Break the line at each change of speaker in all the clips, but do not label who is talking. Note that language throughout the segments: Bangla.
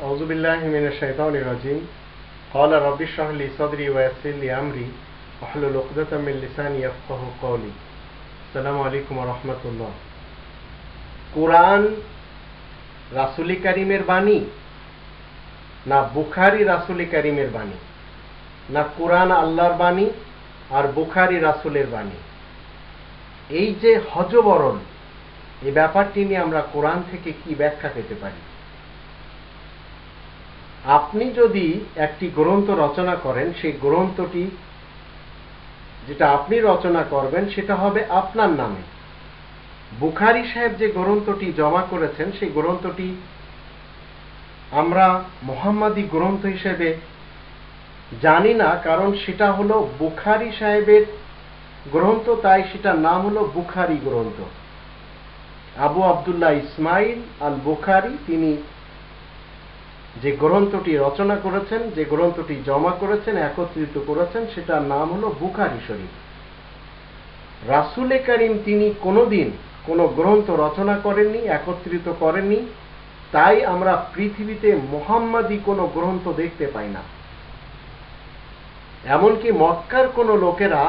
أعوذ بالله من الشيطان الرجيم قال رب اشرح لي صدري ويسر لي أمري واحلل عقدة من لساني يفقهوا قولي السلام عليكم ورحمة الله কুরআন রাসূল কারীমের বাণী না বুখারী রাসূল কারীমের বাণী না কুরআন আল্লাহর বাণী আর বুখারী রাসূলের বাণী এই যে হযবরল এই ব্যাপারটি নিয়ে আমরা কোরআন থেকে কি ব্যাখ্যা পেতে পারি আপনি যদি একটি গ্রন্থ রচনা করেন সেই গ্রন্থটি যেটা আপনি রচনা করবেন সেটা হবে আপনার নামে বুখারী সাহেব যে গ্রন্থটি জমা করেছেন সেই গ্রন্থটি আমরা মুহাম্মাদি গ্রন্থ হিসেবে জানি না কারণ সেটা হলো বুখারী সাহেবের গ্রন্থ তাই সেটার নাম হলো বুখারী গ্রন্থ আবু আব্দুল্লাহ ইসমাইল আল বুখারী তিনি যে গ্রন্থটি রচনা করেছেন যে গ্রন্থটি জমা করেছেন একত্রিত করেছেন সেটার নাম হলো বুখারী শরীফ রাসূল কারীম তিনি কোনোদিন কোনো গ্রন্থ রচনা করেননি একত্রিত করেননি তাই আমরা পৃথিবীতে মুহাম্মাদি কোনো গ্রন্থ দেখতে পাই না এমনকি মক্কার কোনো লোকেরা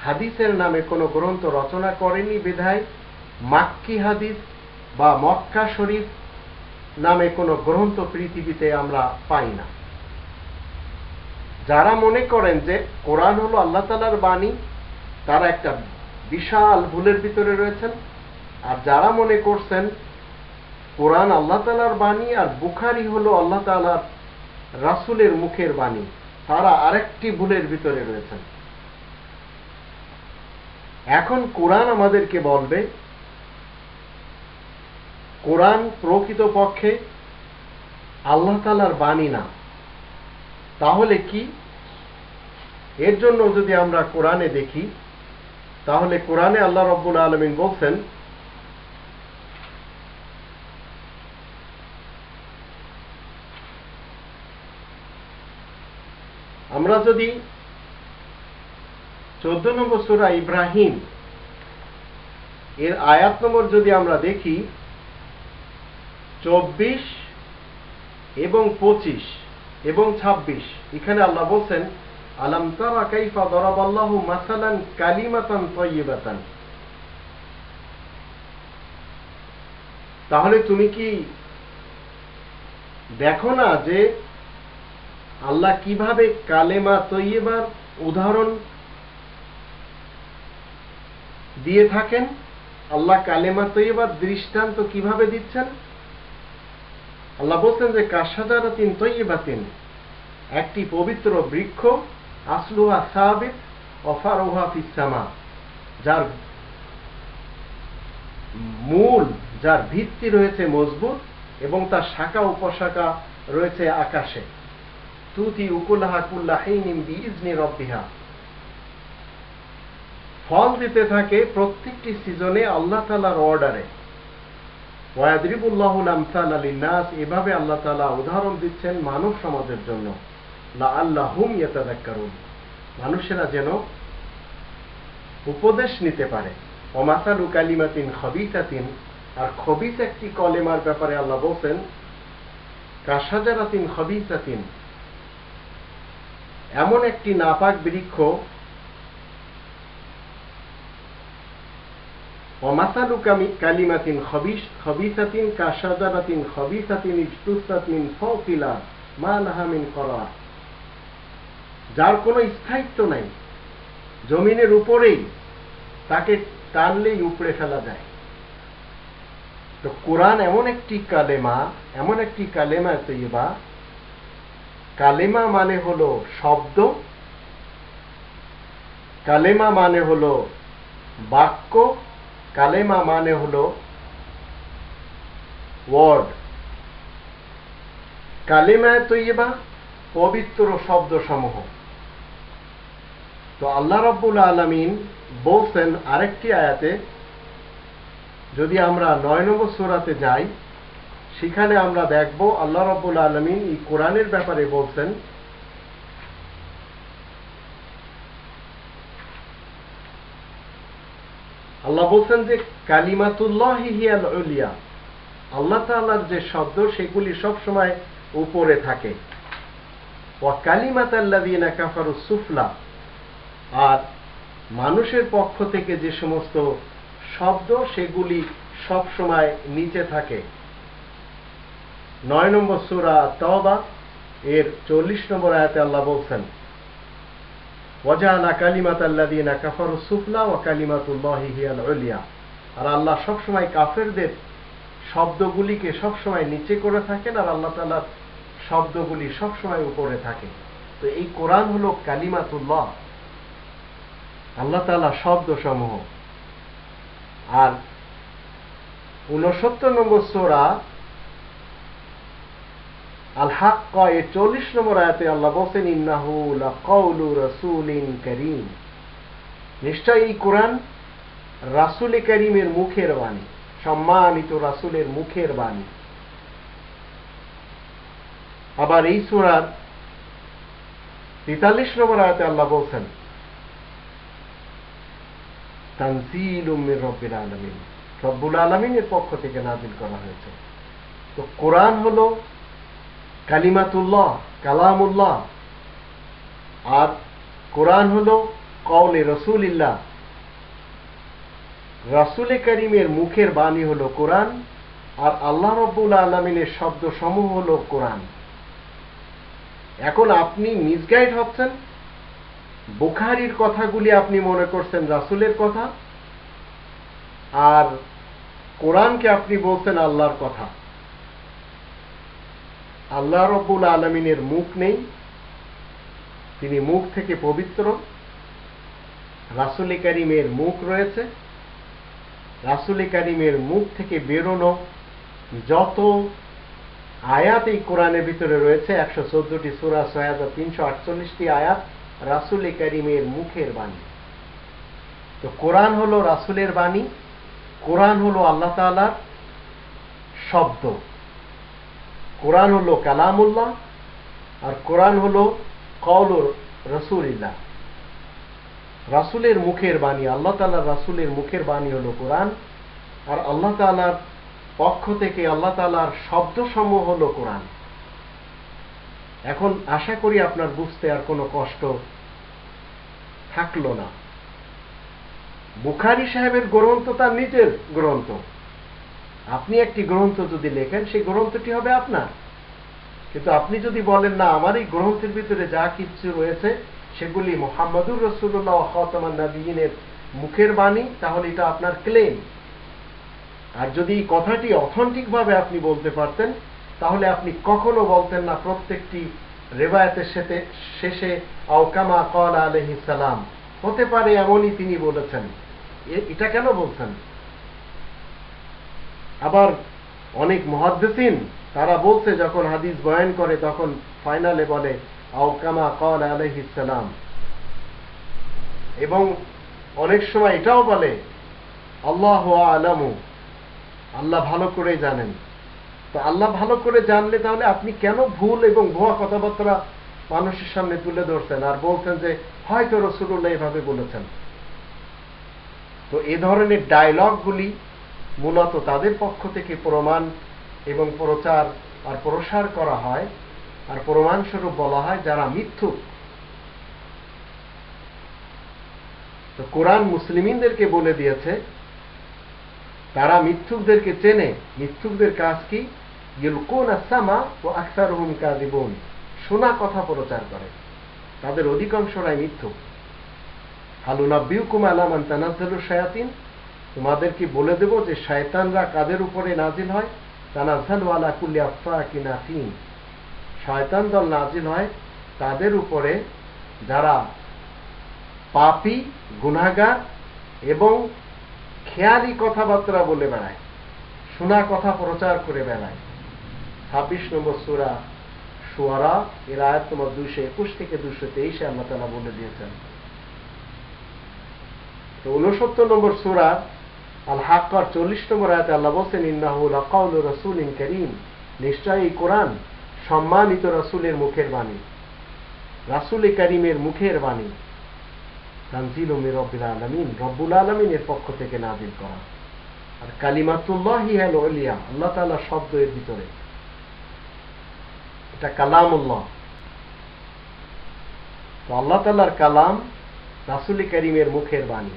হাদিসের নামে কোনো গ্রন্থ রচনা করেনি বিধায় মাক্কি হাদিস বা মক্কা শরীফ নামে কোনো গ্রন্থ পৃথিবীতে আমরা পাই না যারা মনে করেন যে কোরআন হলো আল্লাহ তাআলার বাণী তারা একটা বিশাল ভুলের ভিতরে রয়েছেন আর যারা মনে করছেন কোরআন আল্লাহ তাআলার বাণী আর বুখারী হলো আল্লাহ তাআলার রাসূলের মুখের বাণী তারা আরেকটি ভুলের ভিতরে রয়েছেন এখন কোরআন আমাদেরকে বলবে কোরআন প্রকৃতপক্ষে আল্লাহ তাআলার বাণী না তাহলে কি এর জন্য যদি আমরা কোরআনে দেখি তাহলে কোরআনে আল্লাহ রাব্বুল আলামিন বলেন আমরা যদি 14 নম্বর সূরা ইব্রাহিম এর আয়াত নম্বর যদি আমরা দেখি 24 এবং 25 এবং 26 এখানে আল্লাহ বলেন আলাম তারা কাইফা দরাবাল্লাহু মাসালান কালিমাতান তাইয়্যিবাতান তাহলে তুমি কি দেখো না যে আল্লাহ কিভাবে কালেমা তৈয়্যিবার উদাহরণ দিয়ে থাকেন আল্লাহ কালেমা তৈয়্যিবার দৃষ্টান্ত কিভাবে দিচ্ছেন আল্লাহ বলছেন যে কাশাজারাতিন তৈয়্যিবাতিন একটি পবিত্র বৃক্ষ আসলুহা সাবিত ওয়া ফারউহা ফিস সামা যার মূল যার ভিত্তি রয়েছে মজবুত এবং তার শাখা উপশাখা রয়েছে আকাশে তুতি উকুলাহা কুল্লা হিনিন বিইজনি রাব্বিহা ফল দিতে থাকে প্রত্যেকটি সিজনে আল্লাহ তাআলার অর্ডারে ওয়ায়াদরিবুল্লাহুল আমসালা লিন-নাস এভাবে আল্লাহ তাআলা উদাহরণ দিচ্ছেন মানব সমাজের জন্য লাআল্লাহুম ইয়াতাযাক্কারুন মানুষেরা যেন উপদেশ নিতে পারে ওয়া মাসালু কালিমাতিন খাবিসাতিন আর খবিস একটি কলেমার ব্যাপারে আল্লাহ বলেন কাশাজারাতিন খাবিসাতিন এমন একটি নাপাক বৃক্ষ ومثل كلمة خبيثة كشجرة خبيثة اجتثت من فوق الأرض ما لها من قرار যার কোনো স্থায়িত্ব নাই জমিনের উপরেই তাকে টানলেই উপড়ে ফেলা যায় তো কোরআন এমন একটি কালেমা তৈয়্যিবা কালেমা মানে হলো শব্দ কালেমা মানে হলো বাক্য কালেমা মানে হলো ওয়ার্ড কালেমা তৈয়্যিবা পবিত্র শব্দ সমূহ তো আল্লাহ রাব্বুল আলামিন বলেন আরেকটি আয়াতে যদি আমরা 9 নম্বর সূরাতে যাই সেখানে আমরা দেখব আল্লাহ রাব্বুল আলামিন এই কোরআনের ব্যাপারে বলেন আল্লাহ বলেন যে কালিমাতুল্লাহি হিয়াল উলিয়া আল্লাহ তাআলার যে শব্দ সেগুলি সব সময় উপরে থাকে। ওয়া কালিমাতাল্লাযীনা কাফারু সুফলা, আর মানুষের পক্ষ থেকে যে সমস্ত শব্দ সেগুলি সব সময় নিচে থাকে। 9 নম্বর সূরা তাওবা এর 40 নম্বর আয়াতে আল্লাহ বলছেন, ওয়াজাআলা কালিমাতাল্লাযীনা কাফারু সুফলা ওয়া কালিমাতুল্লাহি হিয়াল উলিয়া। আর আল্লাহ সবসময় কাফেরদের শব্দগুলিকে সবসময় নিচে করে থাকেন, আর আল্লাহ তাআলার শব্দগুলি সবসময় উপরে থাকে। তো এই কোরআন হলো কালিমাতুল্লাহ, আল্লাহ তাআলার শব্দ সমূহ। আর 69 নম্বর সূরা আল হাক্কা এর 40 নম্বর আয়াতে আল্লাহ বলেন, ইন্নাহু লাকাউলু রাসূলিন কারীম, নিশ্চয়ই এই কোরআন রাসূল কারীমের মুখের বাণী, সম্মানিত রাসূলের মুখের বাণী। আবার এই সূরার 43 নম্বর আয়াতে আল্লাহ বলেন, তানজিলুম মির রাব্বিল আলামিন, রব্বুল আলামিনের পক্ষ থেকে নাযিল করা হয়েছে। তো কোরআন হলো কালিমাতুল্লাহ, কালামুল্লাহ, আর কোরআন হলো কওলে রাসূলিল্লাহ, রাসূলে কারীমের মুখের বাণী হলো কোরআন, আর আল্লাহ রব্বুল আলামিনের শব্দ সমূহ হলো কোরআন। এখন আপনি মিসগাইড হচ্ছেন, বুখারীর কথাগুলি আপনি মনে করছেন রাসূলের কথা, আর কোরআনকে আপনি বলছেন আল্লাহর কথা। আল্লাহ রব্বুল আলামিনের মুখ নেই, তিনি মুখ থেকে পবিত্র। রাসূল কারীমের মুখ রয়েছে, রাসূল কারীমের মুখ থেকে বেরোনো যত আয়াত এই কোরআনের ভিতরে রয়েছে, 114টি সূরা, 6348টি আয়াত রাসূল কারীমের মুখের বাণী। তো কোরআন হলো রাসূলের বাণী, কোরআন হলো আল্লাহ তাআলার শব্দ, কোরআন হলো কালামুল্লাহ, আর কোরআন হলো কওলুর রাসূলিল্লাহ, রাসূলের মুখের বাণী। আল্লাহ তাআলার রাসূলের মুখের বাণী হলো কোরআন, আর আল্লাহ তাআলার পক্ষ থেকে আল্লাহ তাআলার শব্দসমূহ হলো কোরআন। এখন আশা করি আপনার বুঝতে আর কোনো কষ্ট থাকলো না। বুখারী সাহেবের গ্রন্থ তার নিজের গ্রন্থ, আপনি একটি গ্রন্থ যদি লেখেন সেই গ্রন্থটি হবে আপনার, কিন্তু আপনি যদি বলেন না আমার এই গ্রন্থের ভিতরে যা কিছু রয়েছে সেগুলি মুহাম্মদুর রাসূলুল্লাহ ওয়া খাতামান নাবিয়্যিনের মুখের বাণী, তাহলে এটা আপনার ক্লেম। আর যদি এই কথাটি অথেন্টিক ভাবে আপনি বলতে পারতেন, তাহলে আপনি কখনো বলতেন না প্রত্যেকটি রিওয়ায়াতের শেষে আও কামা ক্বালা আলাইহিস সালাম, হতে পারে এমনই তিনি বলেছেন, এটা কেন বলছেন? আবার অনেক মুহাদ্দিসিন তারা বলছে যখন হাদিস বয়ান করে তখন ফাইনালে বলে আও কামা ক্বালা আলাইহিস সালাম, এবং অনেক সময় এটাও বলে আল্লাহু আ'লামু, আল্লাহ ভালো করে জানেন। তো আল্লাহ ভালো করে জানলে তাহলে আপনি কেন ভুল এবং ভুয়া কথাবার্তা মানুষের সামনে তুলে ধরছেন আর বলছেন যে হয়তো রাসূলুল্লাহ এভাবে বলেছেন? তো এ ধরনের ডায়লগগুলি মূলত তাদের পক্ষ থেকে প্রমাণ এবং প্রচার আর প্রসার করা হয়, আর প্রমাণস্বরূপ বলা হয় যারা মিথ্যুক। তো কোরআন মুসলিমিনদেরকে বলে দিয়েছে তারা মিথ্যুকদেরকে চেনে। মিথ্যুকদের কাজ কি? ইলকুনা সামা ওয়া আকসারুহুম কাযিবুন, শোনা কথা প্রচার করে, তাদের অধিকাংশরাই মিথ্যুক। হালুনাব্বিউকুম আলা মান তানাজ্জালু শায়াতিন, তোমাদের কি বলে দেব যে শয়তানরা কাদের উপরে নাজিল হয়? তানাজ্জালু আলা কুল্লি আফাকিন আথিম, শয়তান দল নাজিল হয় তাদের উপরে যারা পাপী, গুনাহগার এবং খেয়ালি কথাবার্তা বলে বেড়ায়, শোনা কথা প্রচার করে বেড়ায়। 26 নম্বর সূরা শুআরা এর আয়াত নম্বর 221 থেকে 223 আল্লাহ তাআলা বলে দিয়েছেন। তো 69 নম্বর সূরা আল হাক্কার 40 নম্বর আয়াতে আল্লাহ বলেন, ইন্নাহু লাকাউলু রাসূলিন কারীম, নিশ্চয়ই এই কোরআন সম্মানিত রাসূলের মুখের বাণী, রাসূল কারীমের মুখের বাণী। তানজিলুম মির রাব্বিল আলামিন, রব্বুল আলামিনের পক্ষ থেকে নাযিল করা। আর কালিমাতুল্লাহি হিয়াল উলিয়া, আল্লাহ তাআলার শব্দ এর ভিতরে। এটা কালামুল্লাহ। তো আল্লাহ তাআলার কালাম রাসূল করিমের মুখের বাণী,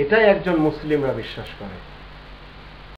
এটাই একজন মুসলিমরা বিশ্বাস করে।